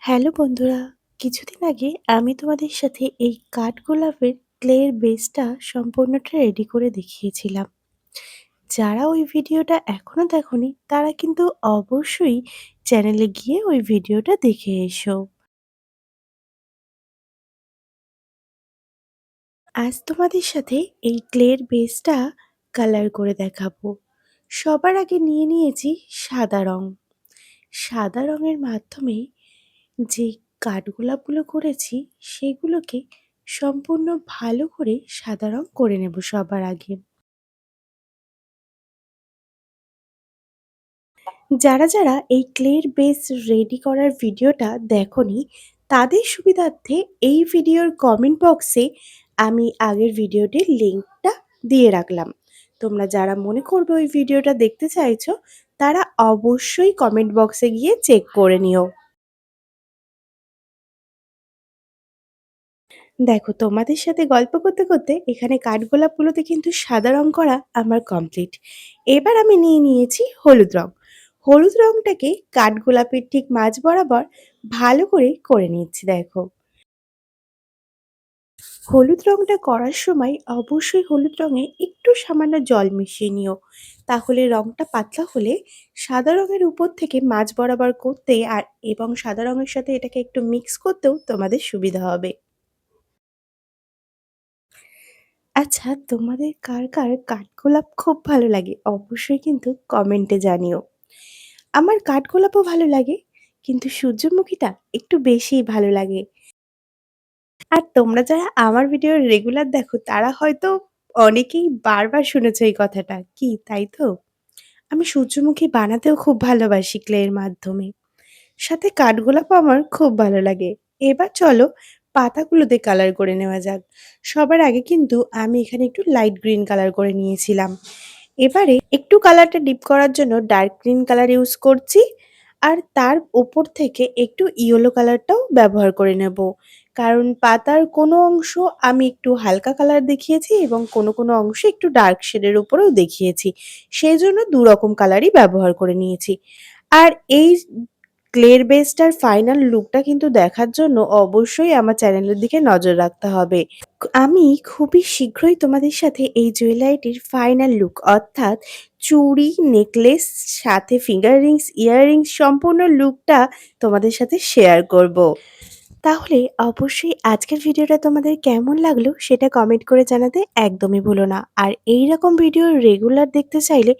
Hello বন্ধুরা, কিছুদিন আগে আমি তোমাদের সাথে এই কাঠগোলাপের ক্লের বেসটা সম্পূর্ণটা রেডি করে দেখিয়েছিলাম। যারা ওই ভিডিওটা এখনো দেখোনি তারা কিন্তু অবশ্যই চ্যানেলে গিয়ে ওই ভিডিওটা দেখে এসো। আজ তোমাদের সাথে এই ক্লের বেসটা কালার করে দেখাবো। সবার আগে নিয়ে নিয়েছি সাদা রং। সাদা রঙের মাধ্যমে যে কাঠগোলাপগুলো করেছি সেগুলোকে সম্পূর্ণ ভালো করে সাদা রং করে নেব সবার আগে। যারা এই ক্লের বেস রেডি করার ভিডিওটা দেখোনি তাদের সুবিধার্থে এই ভিডিওর কমেন্ট বক্সে আমি আগের ভিডিওটির লিঙ্কটা দিয়ে রাখলাম। তোমরা যারা মনে করবে ওই ভিডিওটা দেখতে চাইছো তারা অবশ্যই কমেন্ট বক্সে গিয়ে চেক করে নিও। দেখো তোমাদের সাথে গল্প করতে করতে এখানে কাঠগোলাপগুলোতে কিন্তু সাদা রং করা আমার কমপ্লিট। এবার আমি নিয়ে নিয়েছি হলুদ রং। হলুদ রংটাকে কাঠগোলাপের ঠিক মাঝ বরাবর ভালো করে নিচ্ছি দেখো। হলুদ রংটা করার সময় অবশ্যই হলুদ রঙে একটু সামান্য জল মিশিয়ে নিও। তাহলে রংটা পাতলা হলে সাদা রঙের উপর থেকে মাঝ বরাবর করতে আর এবং সাদা রঙের সাথে এটাকে একটু মিক্স করতেও তোমাদের সুবিধা হবে। আচ্ছা, তোমাদের কার কাঠগোলাপ খুব ভালো লাগে? অবশ্যই কিন্তু কমেন্টে জানিও। আমার কাঠগোলাপও ভালো লাগে, কিন্তু সূর্যমুখীটা একটু বেশিই ভালো লাগে। আর তোমরা যারা আমার ভিডিও রেগুলার দেখো তারা হয়তো অনেকেই বারবার শুনেছো এই কথাটা। কি তাই তো? আমি সূর্যমুখী বানাতেও খুব ভালোবাসি ক্লের মাধ্যমে। সাথে কাঠগোলাপও আমার খুব ভালো লাগে। এবার চলো পাতাগুলোতে কালার করে নেওয়া যাক। সবার আগে কিন্তু আমি এখানে একটু লাইট গ্রিন কালার করে নিয়েছিলাম। এবারে একটু কালারটা ডিপ করার জন্য ডার্ক গ্রিন কালার ইউজ করছি। আর তার উপর থেকে একটু ইয়েলো কালারটাও ব্যবহার করে নেব। কারণ পাতার কোনো অংশ আমি একটু হালকা কালার দেখিয়েছি এবং কোনো অংশে একটু ডার্ক শেডের উপরেও দেখিয়েছি। সেজন্য ২ রকম কালারই ব্যবহার করে নিয়েছি। আর এই ক্লের বেসটার ফাইনাল লুকটা কিন্তু দেখার জন্য অবশ্যই আমার চ্যানেলের দিকে নজর রাখতে হবে। আমি খুবই শীঘ্রই তোমাদের সাথে এই জুয়েলারিটির ফাইনাল লুক অর্থাৎ চুড়ি, নেকলেস সাথে ফিঙ্গার রিংস, ইয়াররিংস সম্পূর্ণ লুকটা তোমাদের সাথে শেয়ার করব। তাহলে অবশ্যই আজকের ভিডিওটা তোমাদের কেমন লাগলো সেটা কমেন্ট করে জানাতে একদমই ভুলো না। আর এই রকম ভিডিও রেগুলার দেখতে চাইলে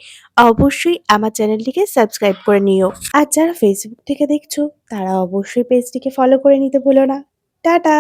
অবশ্যই আমার চ্যানেলটিকে সাবস্ক্রাইব করে নিও। আর যারা ফেসবুক থেকে দেখছো তারা অবশ্যই পেজটিকে ফলো করে নিতে ভুলো না। টাটা!